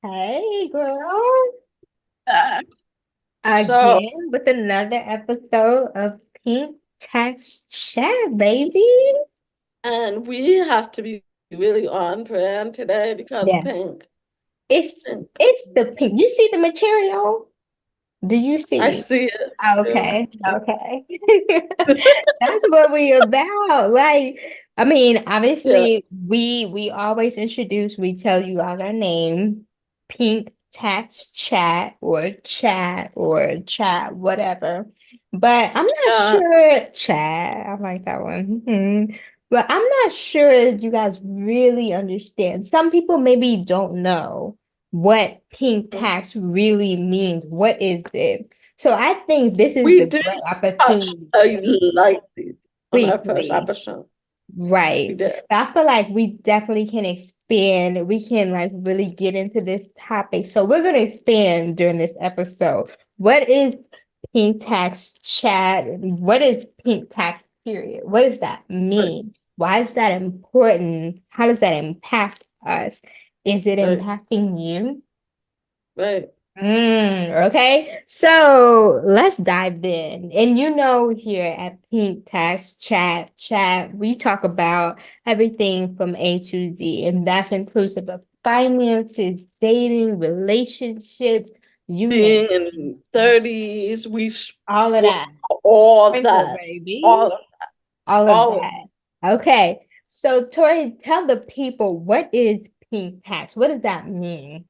Hey, girl. Back. So, Again with another episode of Pink Text Chat, baby. and we have to be really on brand today because Yes. pink, It's pink. it's the pink. You see the material? Do you I see? see it. Okay, okay. That's what we about. Like, I mean, Yeah. obviously, we always introduce, we tell you all our name, Pink Text Chat or Chat, whatever. But I'm not Yeah. sure, Chat. I like that one. But I'm not sure you guys really understand. Some people maybe don't know what pink tax really means. What is it? So I think this is We the did great touch opportunity, lightly on our first briefly, episode. We right? did. But I feel like we definitely can expand. We can like really get into this topic. So we're gonna expand during this episode. What is pink tax chat? What is pink tax period? What does that Right. mean? Why is that important? How does that impact us? Is it Right. impacting you? Right. Okay, so let's dive in. And here at Pink Tax Chat, we talk about everything from A to Z, and that's inclusive of finances, dating, relationships, you name Being in 30s, we all of sport that. all Sprinkle, that. baby. All of All of all of that. Okay, so Tori, tell the people what is Pink Tax? What does that mean?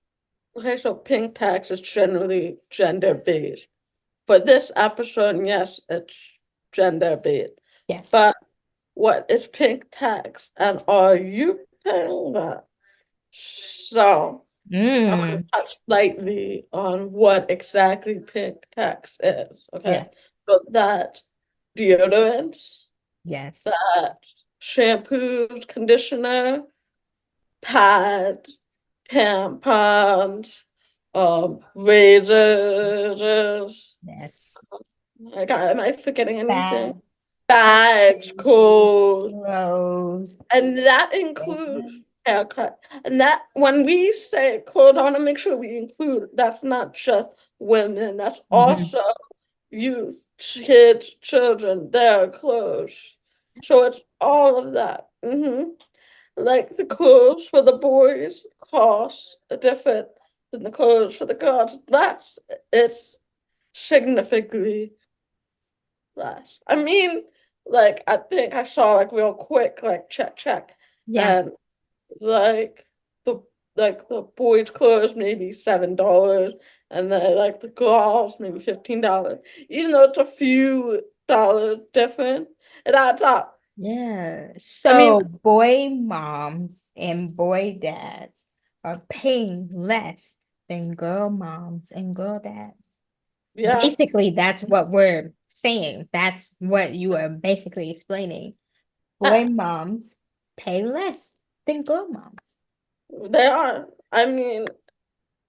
Okay, so pink tax is generally gender based. For this episode, yes, it's gender based. Yes. But what is pink tax and are you paying that? So I want Mm, to touch lightly on what exactly pink tax is. yeah. Okay. So that deodorants, Yes. that shampoos, conditioner, pads, tampons, razors. Yes. Am I forgetting anything? Bad. Bags, clothes, Rose. and that includes haircut. And that when we say clothes, I want to make sure we include that's not just women, that's Mhm. also youth, kids, children, their clothes. So it's all of that. Like the clothes for the boys cost different than the clothes for the girls. That's it's significantly less. I mean, like I think I saw like real quick, like check, Yeah. and like the the boys' clothes maybe $7, and then like the girls maybe $15. Even though it's a few dollars different, it adds up. Yeah. I mean, So boy moms and boy dads are paying less than girl moms and girl dads. yeah, Basically, that's what we're saying. That's what you are basically explaining. uh, Boy moms pay less than girl moms. they are. I mean,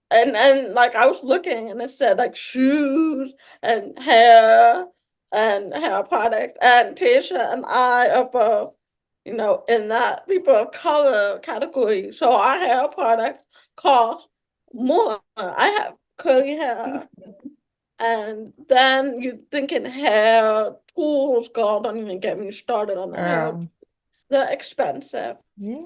and like I was looking and it said like shoes and hair product and Tasha and I are both, in that people of color category. So our hair product cost more. I have curly hair. And then you thinking hair tools, girl, don't even get me started on the hair. Girl. They're expensive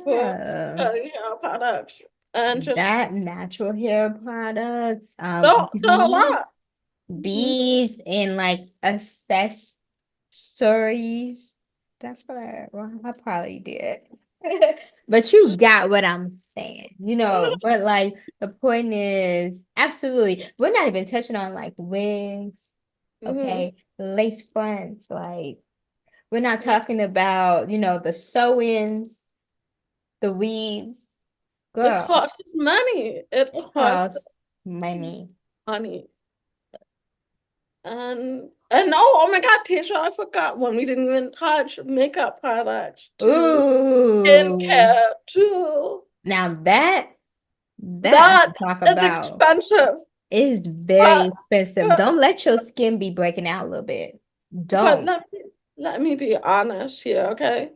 for Yeah. curly hair products. And just That natural hair products, so a lot. Mhm. beads and like accessories. That's what I probably did. But you got what I'm saying, but like the point is absolutely, we're not even touching on like wigs, Mhm. okay, lace fronts, like we're not talking about, the sew-ins, the weaves, It girl, costs money. It it costs costs money. money. And oh my God, Tisha, I forgot one. We didn't even touch makeup products too. Ooh. Skincare too. Now that we That can talk is about expensive. is very But expensive. but, Don't let your skin be breaking out a little bit. but Don't. let me be honest here, okay?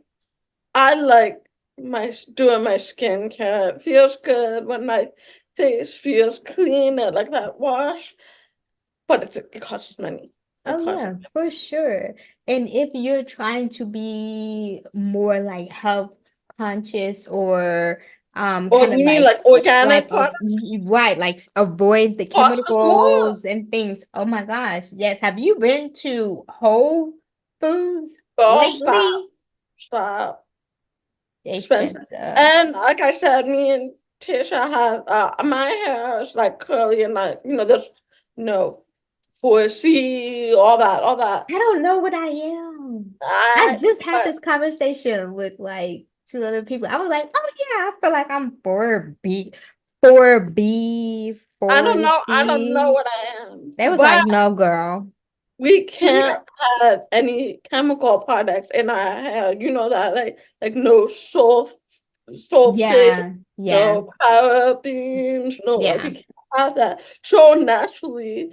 I like doing my skincare. It feels good when my face feels cleaner, like that wash, but it costs money. It Oh costs, yeah, for sure. And if you're trying to be more like health conscious or or kind of you mean like organic product right, like avoid the costs more. chemicals and things. Oh my gosh. Yes. Have you been to Whole Foods Girl, stop, lately? stop. Expensive. Expensive. And like I said, me and Tisha have my hair is like curly and like there's no 4C, all that. I don't know what I am. I I just had but this conversation with like two other people. I was like, oh yeah, I feel like I'm 4B, I four don't know. I don't know C. what I am, They was like, but no, girl. we can't have any chemical products in our hair. You know that, like no sulfate, Yeah, yeah, no parabens, no like we yeah. can't have that. So naturally,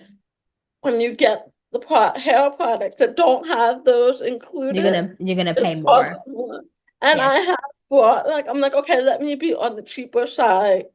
when you get the hair products that don't have those included, You're gonna it pay costs more. more. And I Yes, have bought like I'm like, okay, let me be on the cheaper side,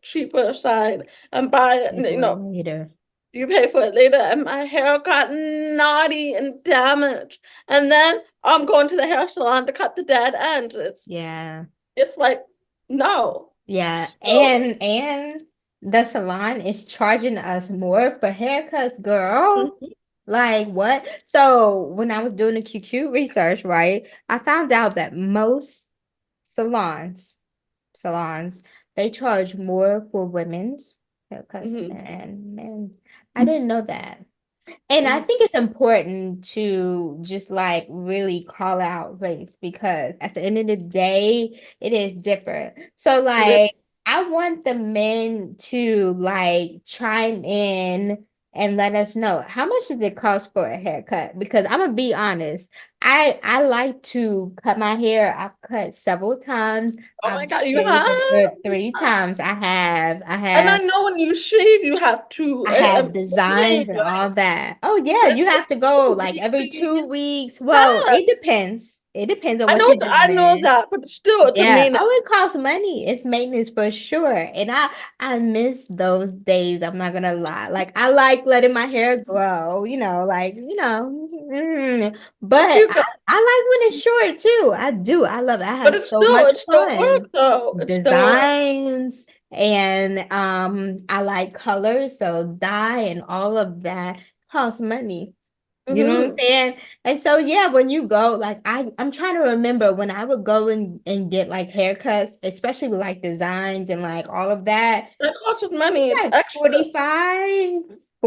and buy it. pay for it later. You pay for it later, and my hair got naughty and damaged. And then I'm going to the hair salon to cut the dead ends. Yeah, It's like no. yeah. So And the salon is charging us more for haircuts, girl. mhm, Like what? So when I was doing the QQ research, right, I found out that most salons, salons, they charge more for women's haircuts mhm, than men. I didn't know that. And I mhm. think it's important to just like really call out race because at the end of the day, it is different. So It is. like I want the men to like chime in and let us know how much does it cost for a haircut? Because I'm gonna be honest, I like to cut my hair. I've cut several times. Oh my I've God, you shaved have? a good 3 times. I And I have know when you shave, you have to I have shave, designs and right? all that. Oh yeah, But it you have takes to go like every 2 weeks. weeks. Well, Yeah, it depends. It depends on I what know you're I know doing. that, but still, it's a Yeah. maintenance. Oh, it costs money. It's maintenance for sure. And I miss those days. I'm not gonna lie. Like I like letting my hair grow, But but you go, I like when it's short too. I do. I love it. I but have so much it's still work fun. though. It's still work. Designs and I like colors, so dye and all of that costs money. You know what I'm Mm-hmm. saying? And so yeah, when you go, like I'm trying to remember when I would go and get like haircuts, especially with like designs and like all of that, It costs money. It's like extra. 45,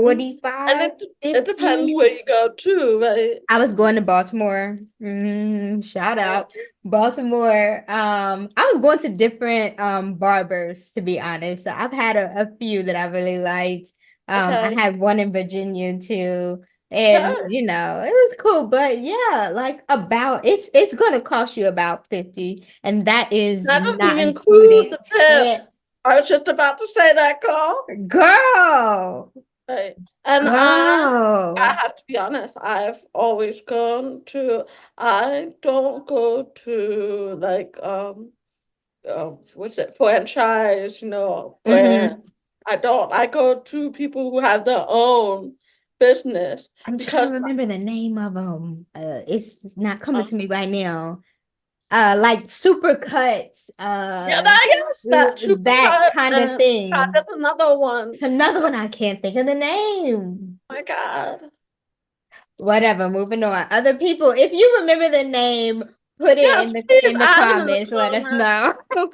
Mhm. And 45, it depends 50. where you go too, right? I was going to Baltimore. Shout out Baltimore. I was going to different barbers to be honest. So I've had a few that I really liked. I Okay. had one in Virginia too. Yeah. And it was cool. But yeah, like about it's gonna cost you about 50, and that is That doesn't not even include including the tip. tip. I was just about to say that, Carl. Girl, Right. And I girl. have to be honest, I've always gone to I don't go to like what's it, franchise, brand. Hmm. I don't. I go to people who have their own business I'm trying to because remember the name of them. It's not coming um, to me right now. Like super cuts, yeah, that yes, that that Supercut kind of and thing. that's another one. It's another one I can't think of the name. My God. Whatever, moving on. Other people, if you remember the name, put it Yes, please in the add them in the comments, let us comments. know. But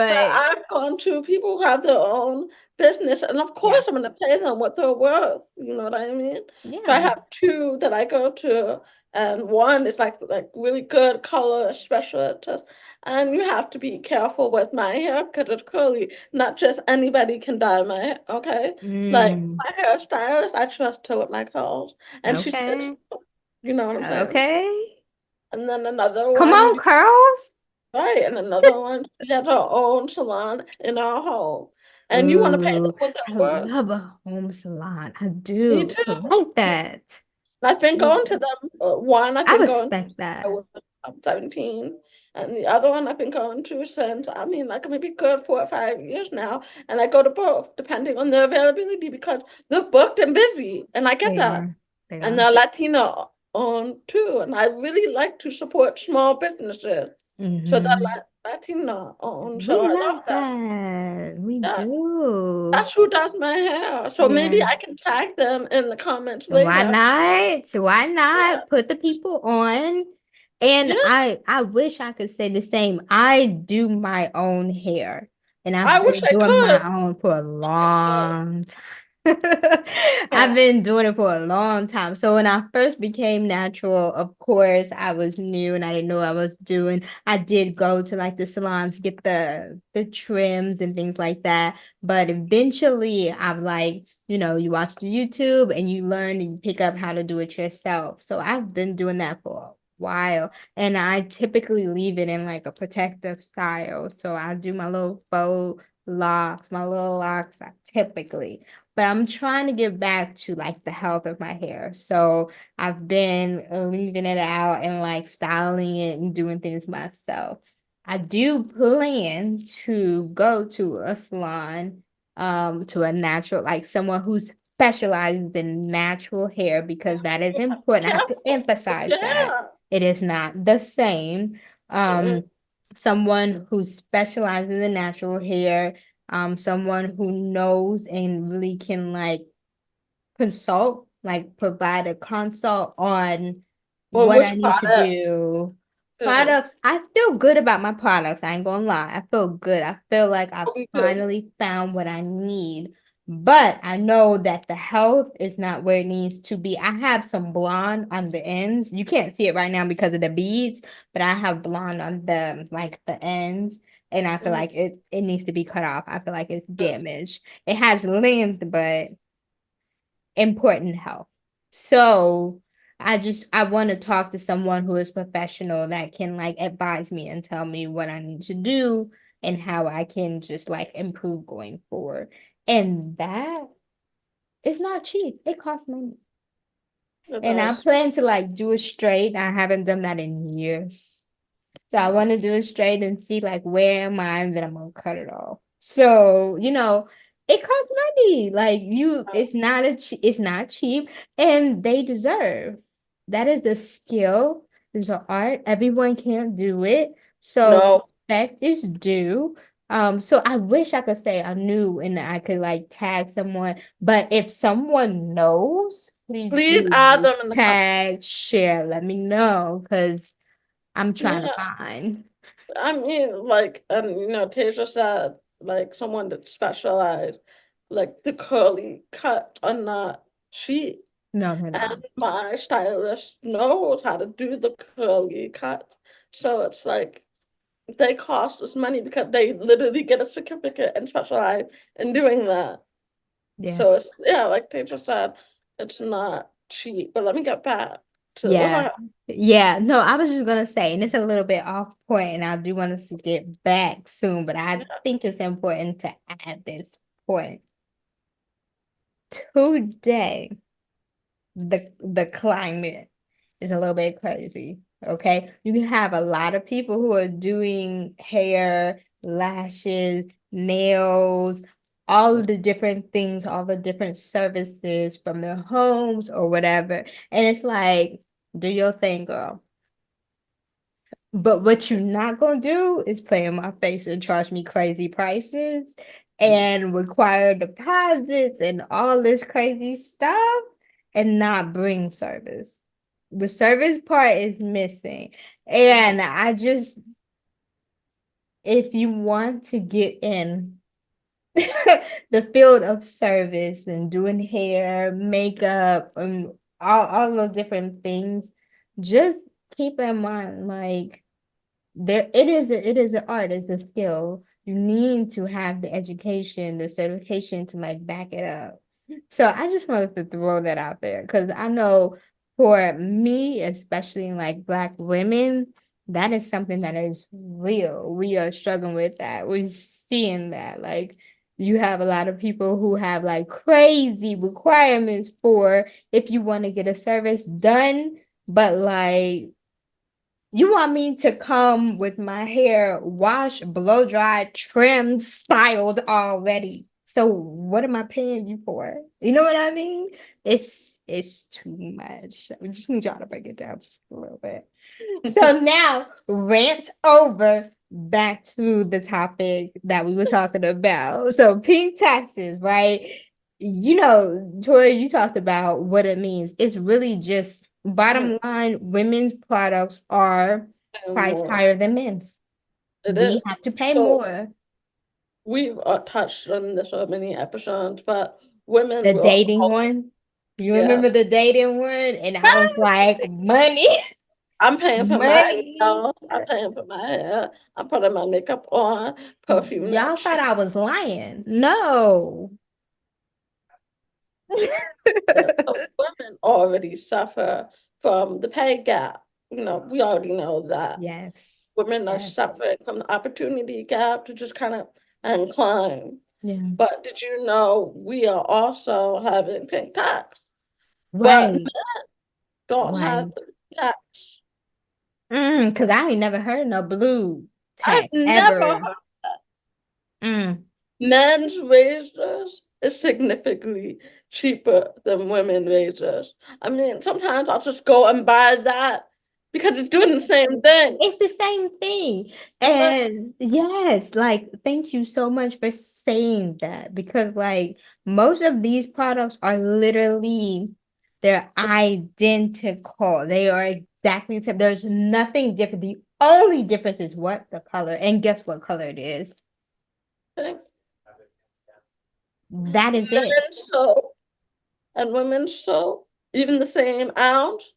But I've gone to people who have their own business, and of yeah, course, I'm going to pay them what they're worth. You know what I mean? So I yeah. have two that I go to, and one is like really good color specialist, and you have to be careful with my hair because it's curly. Not just anybody can dye my hair. Okay, like Mm, my hairstylist, I trust her with my curls, and okay. you know what I'm saying. Okay. And then another Come one. on, curls. Right, and another one, she has her own salon in our home. And you want to pay them Ooh, what they're I worth. love a home salon. I Me do. I too. like that. I've been Mm, going to them. One, I've I been going to respect that. I'm 17. And the other one I've been going to since, I mean, like maybe good 4 or 5 years now. And I go to both depending on their availability because they're booked and busy. And I get They that. are. They And are. they're Latino owned too. And I really like to support small businesses. So they're Hmm. Latino owned. We So I love love that. that. We Yeah. do. That's who does my hair. So maybe Yeah. I can tag them in the comments Why later. not? Why Yeah. not put the people on? And Yeah. I wish I could say the same. I do my own hair, and I I've wish been I doing could. my own for a But, long time. I've yeah. been doing it for a long time. So when I first became natural, of course, I was new and I didn't know what I was doing. I did go to like the salons to get the trims and things like that. But eventually I've like you watch the YouTube and you learn and you pick up how to do it yourself. So I've been doing that for a while. And I typically leave it in like a protective style. So I do my little faux locks, my little locks, typically. But I'm trying to get back to like the health of my hair. So I've been leaving it out and like styling it and doing things myself. I do plan to go to a salon, to a natural, like someone who specializes in natural hair because that is important. I have to Careful. emphasize that Yeah. it is not the same. Mm-mm. Someone who specializes in natural hair, someone who knows and really can like consult, like provide a consult on Well, what I which need to product? do. Uh, Products, I feel good about my products. I ain't gonna lie. I feel good. I feel like I've will be good. finally found what I need. But I know that the health is not where it needs to be. I have some blonde on the ends. You can't see it right now because of the beads, but I have blonde on the ends. And I feel Mhm. like it needs to be cut off. I feel like it's damaged. It has length, but important health. So I want to talk to someone who is professional that can like advise me and tell me what I need to do and how I can just like improve going forward. And that is not cheap. It costs money. It And I does. plan to like do it straight. I haven't done that in years. So I want to do it straight and see like where am I and then I'm gonna cut it off. So, it costs money. Like it's not cheap and they deserve. That is a skill. There's an art. Everyone can't do it. So No. respect is due. So I wish I could say I knew and I could like tag someone, but if someone knows, please Please do add them in the comments. tag, share, let me know because I'm trying to Yeah. find. I mean, like, and Tasia said, like, someone that specialized, like, the curly cut are not cheap. No, they're And not. my stylist knows how to do the curly cut. So it's like they cost us money because they literally get a certificate and specialize in doing that. So Yes. it's, yeah, like they just said, it's not cheap. But let me get back to what Yeah. I, Yeah. No, I was just gonna say, and it's a little bit off point, and I do want us to get back soon, but I yeah, think it's important to add this point. Today, the climate is a little bit crazy. Okay. You can have a lot of people who are doing hair, lashes, nails, all of the different things, all the different services from their homes or whatever. And it's like, do your thing, girl. But what you're not gonna do is play in my face and charge me crazy prices and require deposits and all this crazy stuff and not bring service. The service part is missing. mhm, And if you want to get in the field of service and doing hair, makeup, and all those different things, just keep in mind, like, it is an art, it's a skill. You need to have the education, the certification to like back it up. So I just wanted to throw that out there because I know for me, especially in like Black women, that is something that is real. We are struggling with that. We're seeing that. Like you have a lot of people who have like crazy requirements for if you want to get a service done, but like You want me to come with my hair washed, blow dried, trimmed, styled already. So what am I paying you for? You know what I mean? It's too much. We just need y'all to break it down just a little bit. So now rant over back to the topic that we were talking about. So pink taxes, right? You know, Tori, you talked about what it means. It's really just Mhm. bottom line, women's products are And priced more. higher than men's. It We is. have to pay So more. we've touched on this on many episodes, but women The will, dating one. You yeah. remember the dating one? And I was like, money, I'm paying for my money. nails. I'm paying for my hair. I'm putting my makeup on, perfume not Y'all thought cheap. I was lying. No. So women already suffer from the pay gap. We already know that. Yes. Women are Yes. suffering from the opportunity gap to just kind of and climb. Yeah. But did you know we are also having pink tax, but Right. don't have Right. the tax. Because I ain't never heard no blue I've tax never ever. heard Mm. men's razors is significantly cheaper than women razors. I mean, sometimes I'll just go and buy that because it's doing the same thing. It's the same thing. But And yes, like, thank you so much for saying that because, like, most of these products are literally, they're identical. They are exactly the same. There's nothing different. The only difference is what? The color. And guess what color it is? men's That is it. soap and women's soap, even the same ounce,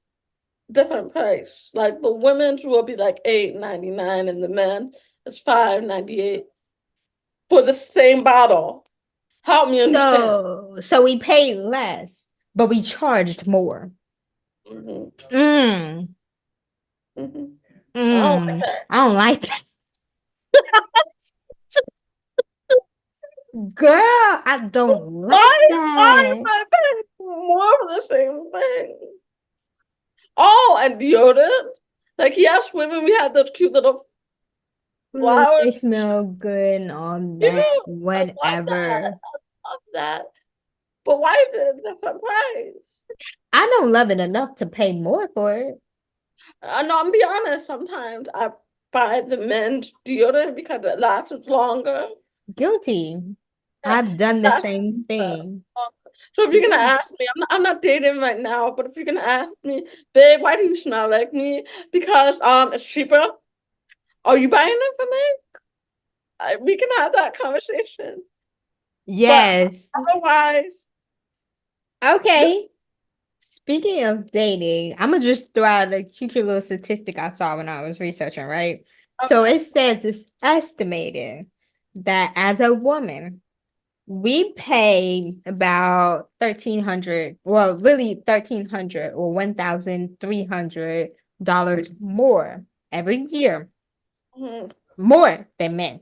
different price. Like the women's will be like 8.99 and the men is 5.98 for the same bottle. Help me understand. So we paid less, but we charged more. Hmm. Mm, Hmm. I don't like mm. that. I don't like that. Girl, I don't like Why am that. I paying more for the same thing? Oh, and deodorant. Like yes, women, we have those cute little Ooh, they flowers. smell good and all Cute. that, I love that. whatever. I love that. But why is it a different price? I don't love it enough to pay more for it. No, I'm be honest. Sometimes I buy the men's deodorant because it lasts longer. Guilty. It I've done the lasts same longer. thing. So if you're gonna Yeah. ask me, I'm not dating right now, but if you're gonna ask me, babe, why do you smell like me? Because it's cheaper. Are you buying it for me? We can have that conversation. But Yes. otherwise, yeah, Okay. Speaking of dating, I'm gonna just throw out the cute little statistic I saw when I was researching, right? So okay. it says it's estimated that as a woman, we pay about 1,300, well, really 1,300 or $1,300 more every year, Mhm, more than men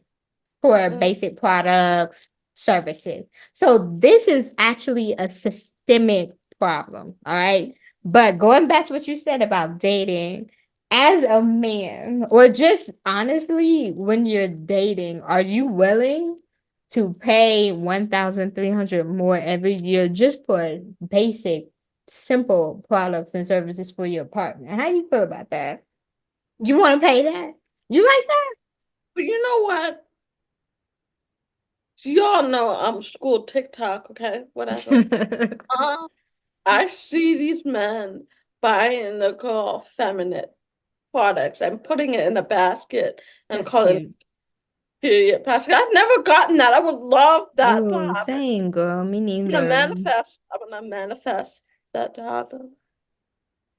for mhm. basic products, services. So this is actually a systemic problem, all right? But going back to what you said about dating, as a man, or just honestly, when you're dating, are you willing to pay 1,300 more every year just for basic, simple products and services for your partner? How you feel about that? You want to pay that? You like But you know what? Y'all know I'm school TikTok, okay? Whatever. that? Uh, I see these men buying the girl feminine products and putting it in a basket and That's calling it cute. period basket. I've never gotten that. I would love that to Oh, happen. same girl. Me I'm gonna neither. manifest. I'm gonna manifest that to happen.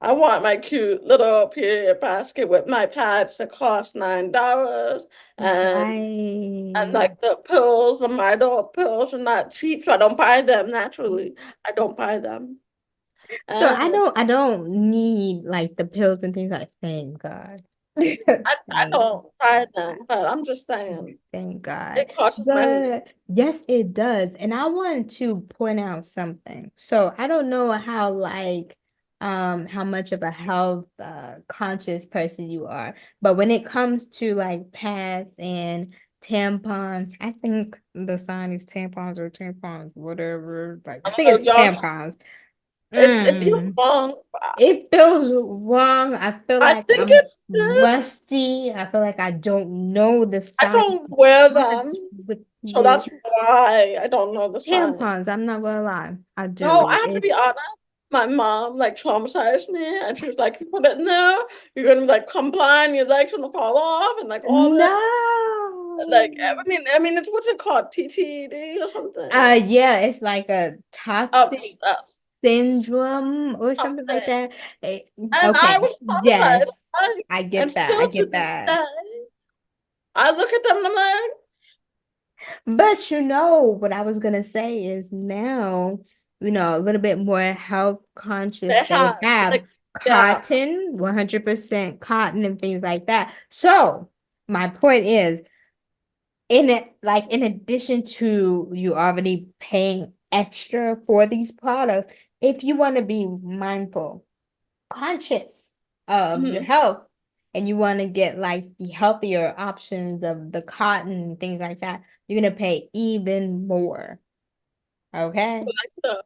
I want my cute little period basket with my pads that cost $9 and Right. like the pills and my adult pills are not cheap, so I don't buy them naturally. I don't buy them. So And I don't need like the pills and things like thank God. I Thank, don't buy them, but I'm just saying thank God. it costs money. But yes, it does. And I want to point out something. So I don't know how like how much of a health conscious person you are. But when it comes to like pads and tampons, I think the sign is tampons or tampons, whatever. Like I think Oh, it's y'all, tampons. it feels Mm. wrong. It feels wrong. I feel I like think I'm it's good. rusty. I feel like I don't know the I signs. don't wear them, What's so with that's why I don't know the sign. tampons? I'm not gonna lie. I No, do. I have to be It's honest. My mom like traumatized me, and she was like, "If you put it in there, you're gonna like come blind, your leg's gonna fall off, and like all this." no. Like, I mean, it's what's it called, TTD or something? Yeah, it's like a toxic Uh, syndrome or something like something. that. Eh, And I Okay, was traumatized. yes, I And get that. I still to get this that. day, I look at them and I'm like, But you know what I was gonna say is now, a little bit more health conscious. they They have have like, yeah. cotton, 100% cotton and things like that. So my point is, in it, like in addition to you already paying extra for these products, if you want to be mindful, conscious of your Mhm. health, and you want to get like the healthier options of the cotton and things like that, you're gonna pay even more. Okay? Like the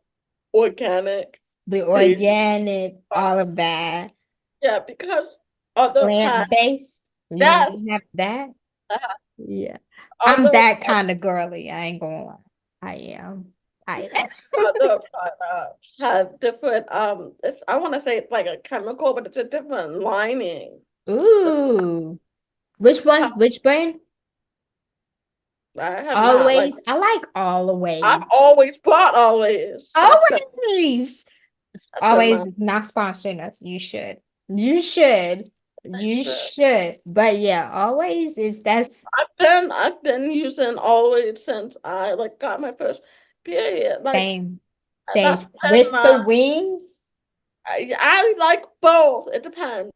organic The based organic, all product. of that, Yeah, because other past plant-based, you want yes, to have that? uh, Yeah. I'm other that kind of girly. I ain't gonna lie. I am. I am. other products have different I want to say it's like a chemical, but it's a different lining. The Ooh. Which one? Which brand? I have not like Always. I like I've always. always bought always. Always. That's been Always my is not sponsoring us. You should. You should. You shit. should. But yeah, always is that's I've been using always since I like got my first period. Like same. Same. that's been With the my wings. I like both. It depends.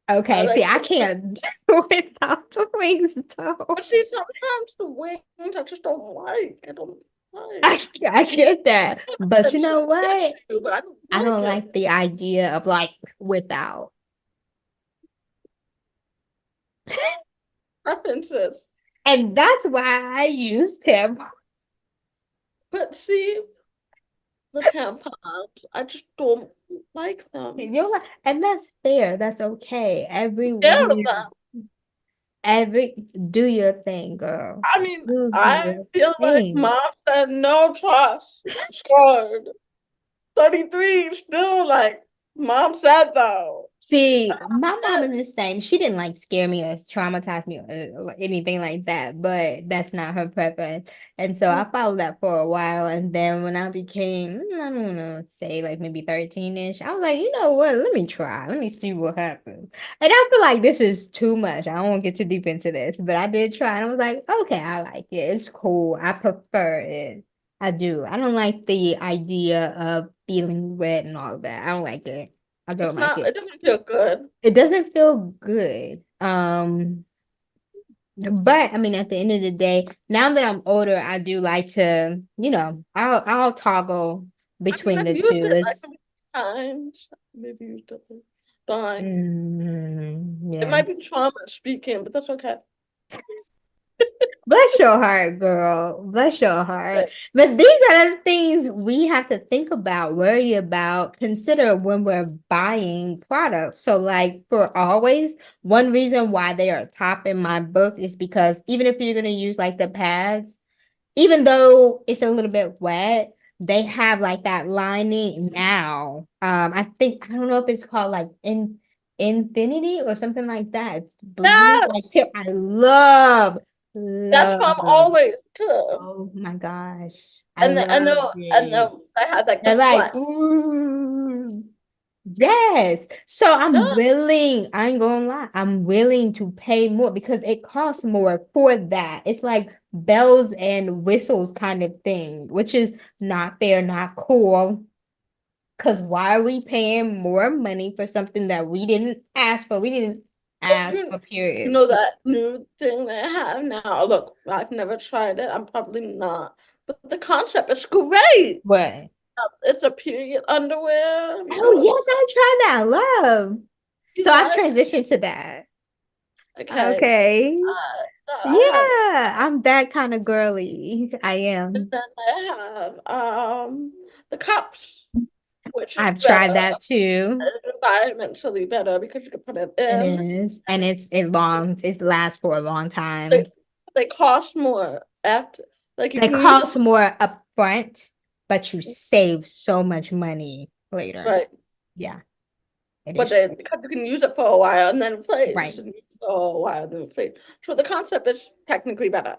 I Okay, see, like I can't do without the wings but though. see sometimes the wings I just don't like. I don't like. I get that. But you And know so gets what? you, but I don't I like don't it. like the idea of like without. Preferences. And that's why I use tampons. But see, the tampons, I just don't like them. And that's fair. That's okay. Scared of them. Every do your thing, girl. I mean, Do I your feel like thing. mom said no trust. Scared. 33, still like mom said though. See, my mom is the same. She didn't like scare me or traumatize me or like anything like that, but that's not her preference. And so I followed that for a while. And then when I became, I don't know, say like maybe 13-ish, I was like, you know what? Let me try. Let me see what happens. And I feel like this is too much. I don't want to get too deep into this, but I did try and I was like, okay, I like it. It's cool. I prefer it. I do. I don't like the idea of feeling wet and all that. I don't like it. I don't It's like not, it. it doesn't feel good. It doesn't feel good. But I mean, at the end of the day, now that I'm older, I do like to, I'll toggle I mean, between I've the used two. it like It's 3 times. Maybe used it. Fine. It yeah. might be trauma speaking, but that's okay. Bless your heart, girl. Bless your heart. Like, But these are the things we have to think about, worry about, consider when we're buying products. So, like for always, one reason why they are top in my book is because even if you're going to use like the pads, even though it's a little bit wet, they have like that lining now. I don't know if it's called like infinity or something like that. It's blue, like yes, tip. I love, that's love. from always too. Oh my gosh. I And the and love the and it. the I had like the They're like, flex. ooh. Yes. So I'm Yeah, willing, I ain't gonna lie, I'm willing to pay more because it costs more for that. It's like bells and whistles kind of thing, which is not fair, not cool. Because why are we paying more money for something that we didn't ask for? We didn't but ask for you know periods. that new thing they have now. Look, I've never tried it. I'm probably not. But the concept is great. What? It's a period underwear. You know Oh, what? yes, I tried that. Love. You So I've like? transitioned to that. Okay. Okay. I have. Yeah, I'm that kind of girly. I And am. then I have the cups, which is I've tried better, that too. environmentally better because you can put it It in. is. And it lasts for a long They time. they cost more after, like you It can use it, costs more upfront, but you save so much money later. right, Yeah, it but is then because you can use it for a while and then replace right. and use it for a while and then replace. So the concept is technically better,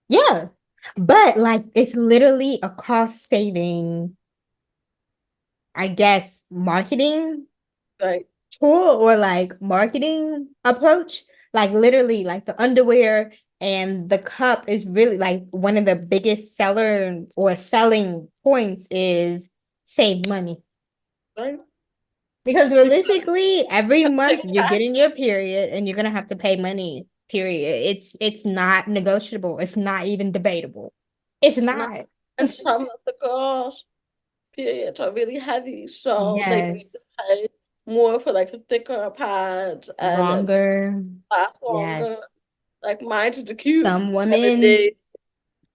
Yeah. But like it's literally a cost saving, I guess, marketing right? tool or like marketing approach. Like literally, like the underwear and the cup is really like one of the biggest seller or selling points is save money. Right? Because Because realistically, every you month take you're tax, getting your period and you're gonna have to pay money. Period. It's not negotiable. It's not even debatable. It's not, not. and some of the girls' periods are really heavy, so they need to Yes. pay more for like the thicker pads and it Longer. lasts longer. Yes. Like mine's the cute Some 7 days,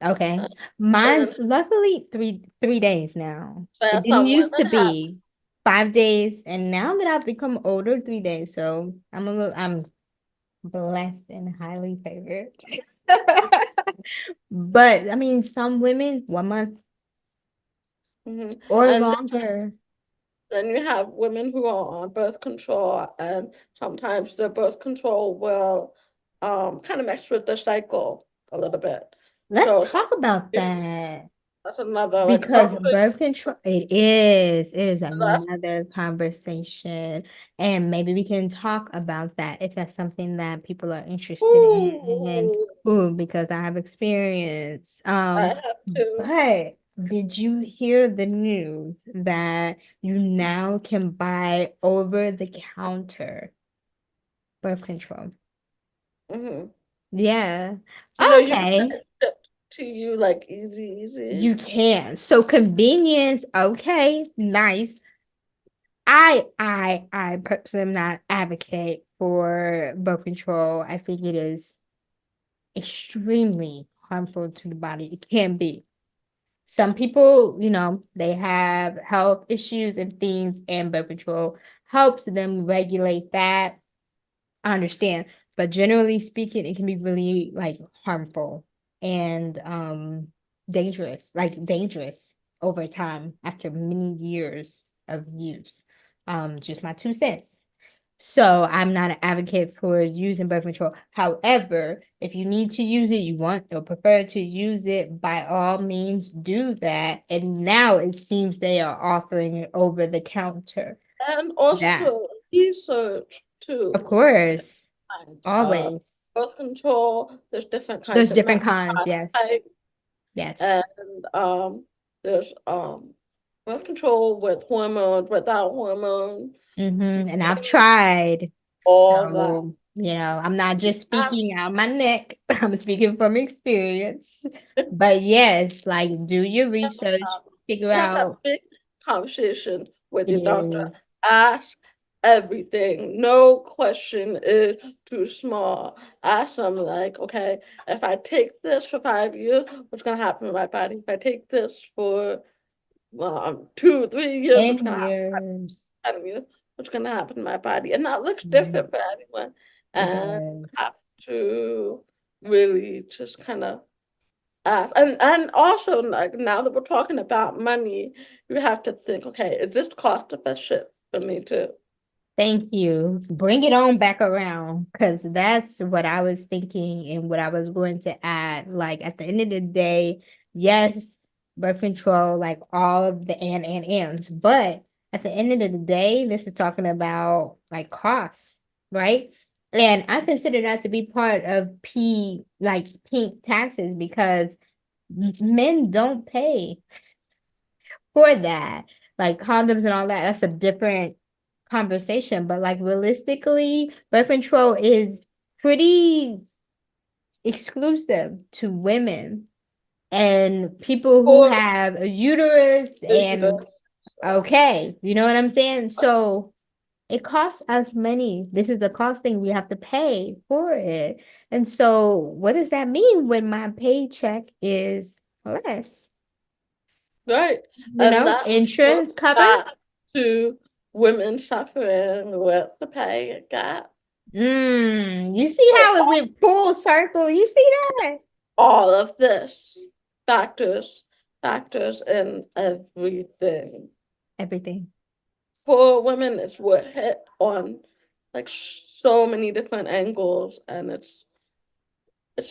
women, okay. and then Mine's luckily three days now. It didn't some used women to have. be 5 days, and now that I've become older, 3 days. So I'm blessed and highly favored. But I mean, some women 1 month or And longer. then you have women who are on birth control, and sometimes the birth control will kind of mess with the cycle a little bit. Let's So talk about that that's another like because conversation. birth control, it is That's another conversation. And maybe we can talk about that if that's something that people are interested in. ooh, Ooh, because I have experience. I have to. But did you hear the news that you now can buy over the counter birth control? hmm Yeah. You can get Okay. it shipped to you like easy. You can. So convenience, okay, nice. I personally am not advocate for birth control. I think it is extremely harmful to the body. It can be. Some people, they have health issues and things, and birth control helps them regulate that. I understand, but generally speaking, it can be really like harmful and dangerous over time after many years of use. Just my 2 cents. So I'm not an advocate for using birth control. However, if you need to use it, you want or prefer to use it, by all means do that. And now it seems they are offering it over the counter. And That, also research of too. course, And, always. birth control, there's different kinds There's of different kinds, yes. types, Yes. and there's birth control with hormones, without hormones, And I've tried. all that. So, I'm not just speaking out my neck. I'm speaking from experience. But yes, like do your research, figure You have that out big conversation with it your doctor. is. Ask everything. No question is too small. Ask them like, okay, if I take this for 5 years, what's gonna happen to my body? If I take this for 2, 3 years, what's 10 gonna happen years. to me? What's gonna happen to my body? And that looks Mm, different for everyone. it And does. have to really just kind of ask. And also like now that we're talking about money, you have to think, okay, is this cost efficient for me too? Thank you. Bring it on back around because that's what I was thinking and what I was going to add. Like at the end of the day, yes, birth control, like all of the ands, but at the end of the day, this is talking about like costs, right? And I consider that to be part of like pink taxes because men don't pay for that. Like condoms and all that, that's a different conversation. But like realistically, birth control is pretty exclusive to women. and people who Or have a uterus and dangerous. okay, you know what I'm saying? So it costs us money. This is a cost thing we have to pay for it. And so what does that mean when my paycheck is less? Right. You And know, that goes insurance covered? back to women suffering with the pay gap. You see So how it went full circle? You see that? all of this factors, factors in everything. Everything. For women, it's what hit on like so many different angles, and it's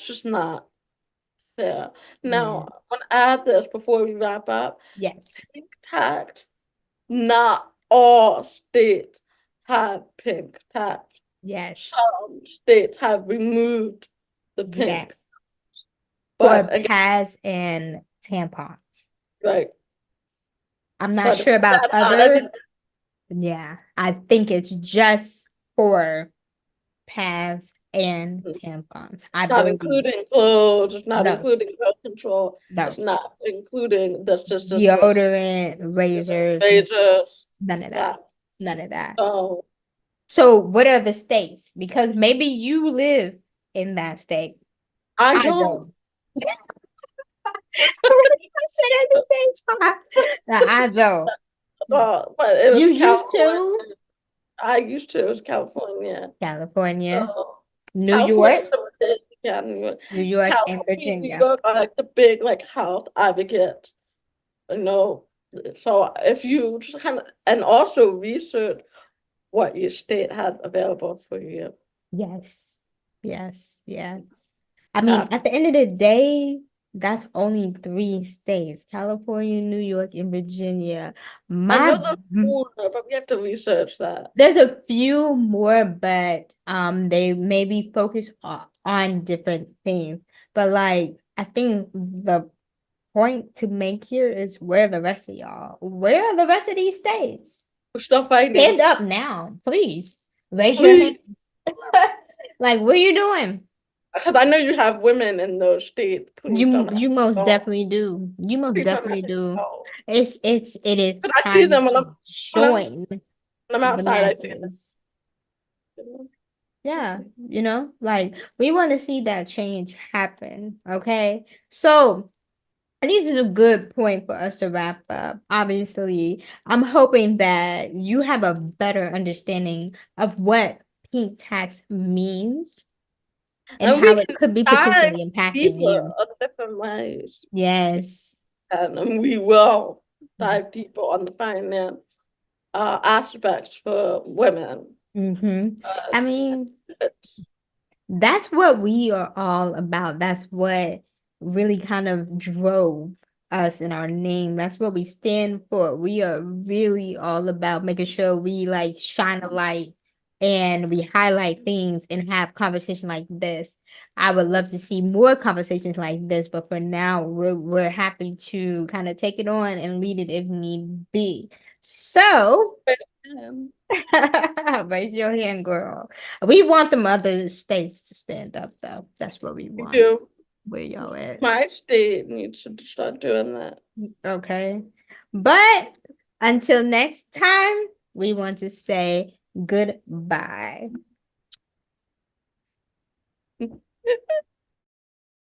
just not fair. Yeah. Now, I want to add this before we wrap up. Yes. Pink tax. Not all states have pink tax. Yes. Some states have removed the pink, Yes. For but again, pads and tampons. right. I'm not But sure about that's not other. everything. Yeah. I think it's just for pads and tampons. I Not believe. including clothes. It's not No, including birth control. It's no. not including this was Deodorant, razors, razors, none of that. that. None of that. So So, what are the states? Because maybe you live in that state. I I don't. don't. I said at the same time. No, I don't. But it You was used California. to I used to. It was California. California, So New California, York, yeah, New York, New York, and California, New Virginia. York are like the big like health advocate, you know. So if you just kind of and also research what your state has available for you. Yes. Yes. Yeah. I mean, Have at the end of the day, that's only three states: California, New York, and Virginia. I My know the more, but we have to research that. There's a few more, but they maybe focus on different things. But like I think the point to make here is where the rest of y'all, where are the rest of these states? We're still fighting. Stand up now, please. Raise your hand. Please, Like, what are you doing? because I know you have women in those states. Please don't You let you me most go. definitely do. You most Please don't let definitely me do. go. It is But I see time them when to when I'm join when I'm the outside. I see masses. them. Yeah, like we want to see that change happen. Okay. So this is a good point for us to wrap up. Obviously, I'm hoping that you have a better understanding of what pink tax means and And we how it can could be dive potentially impacting deeper you. on different ways. Yes. And we will dive deeper on the finance aspects for women. Mm-hmm. Uh, I mean, it's that's what we are all about. That's what really kind of drove us in our name. That's what we stand for. We are really all about making sure we like shine a light and we highlight things and have conversation like this. I would love to see more conversations like this, but for now, we're happy to kind of take it on and lead it if need be. So um, raise your hand, girl. We want the other states to stand up, though. That's what we we want. do. Where y'all at? My state needs to start doing that. Okay. But until next time, we want to say goodbye.